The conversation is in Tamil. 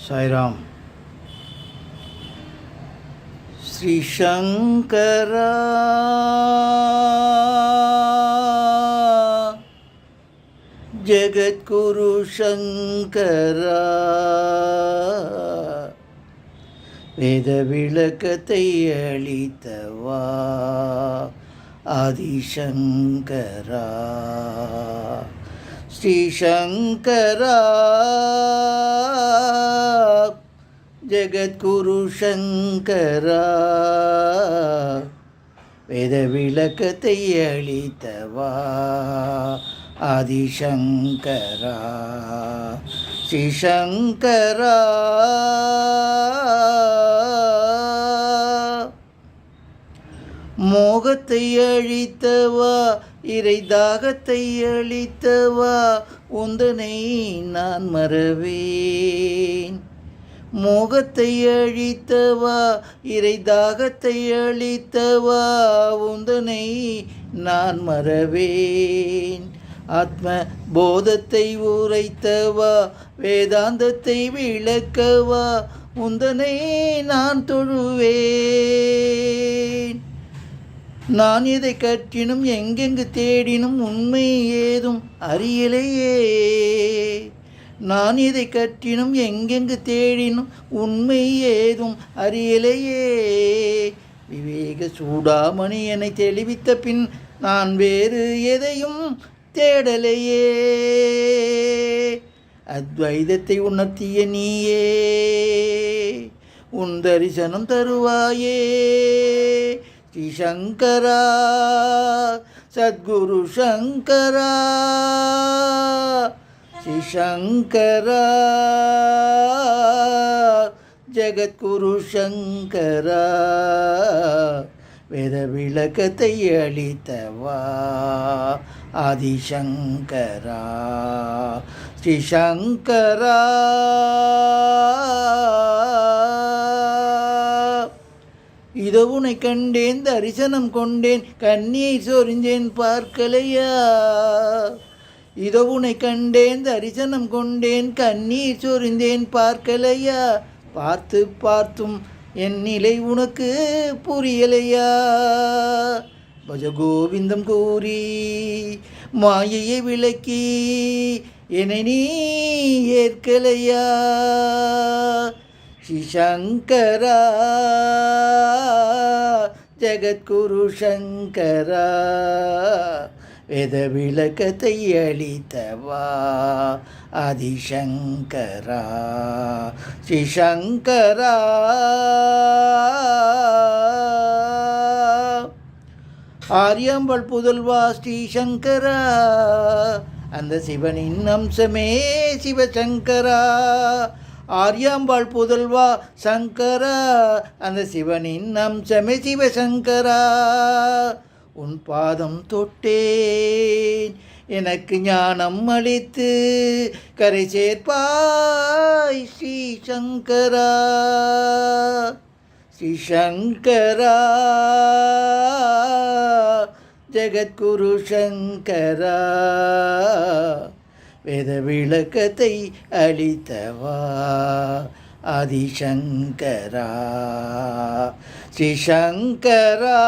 சாய்ராம். ஸ்ரீ சங்கரா ஜெகத்குரு சங்கரா, வேத விளக்கத்தை அளித்தவா ஆதிசங்கரா. ஸ்ரீ சங்கரா ஜெகத்குரு சங்கரா, வேத விளக்கத்தை அளித்தவா ஆதிசங்கரா. ஸ்ரீ சங்கரா மோகத்தை அழித்தவா, இறை தாகத்தை அழித்தவா, உந்தனை நான் மறவேன். மோகத்தை அழித்தவா, இறை தாகத்தை அழித்தவா, உந்தனை நான் மறவேன். ஆத்ம போதத்தை உரைத்தவா, வேதாந்தத்தை விளக்கவா, உந்தனை நான் தொழுவேன். நான் எதை கற்றினும் எங்கெங்கு தேடினும் உண்மை ஏதும் அறியலையே. நான் எதை கற்றினும் எங்கெங்கு தேடினும் உண்மை ஏதும் அறியலையே. விவேக சூடாமணி என்னை தெளிவித்த பின் நான் வேறு எதையும் தேடலையே. அத்வைதத்தை உணர்த்திய நீயே, உன் தரிசனம் தருவாயே. ஸ்ரீ சங்கரா சத்குரு சங்கரா, ஸ்ரீ சங்கரா ஜெகத்குரு சங்கரா, வேத விளக்கத்தை அளித்தவா ஆதிசங்கரா. ஸ்ரீ சங்கரா இதோ உன்னை கண்டேன், தரிசனம் கொண்டேன், கண்ணியை சொரிஞ்சேன் பார்க்கலையா. இதோ உன்னை கண்டேன், தரிசனம் கொண்டேன், கண்ணீர் சொரிந்தேன் பார்க்கலையா. பார்த்து பார்த்தும் என் நிலை உனக்கு புரியலையா. பஜ கோவிந்தம் கூறி மாயையை விளக்கி என்னை நீ ஏற்கலையா. ஸ்ரீ சங்கரா ஜெகத்குரு சங்கரா, வேத விளக்கத்தை அளித்தவா ஆதிசங்கரா. ஸ்ரீ சங்கரா ஆரியாம்பாள் புதல்வா ஸ்ரீ சங்கரா, அந்த சிவனின் அம்சமே சிவசங்கரா. ஆரியாம்பாள் புதல்வா சங்கரா, அந்த சிவனின் அம்சமே சிவசங்கரா. உன் பாதம் தொட்டேன், எனக்கு ஞானம் அளித்து கரை சேர்ப்பாய் ஸ்ரீ சங்கரா. ஸ்ரீ சங்கரா ஜெகத்குரு சங்கரா, வேத விளக்கத்தை அளித்தவா ஆதிசங்கரா. ஸ்ரீ சங்கரா.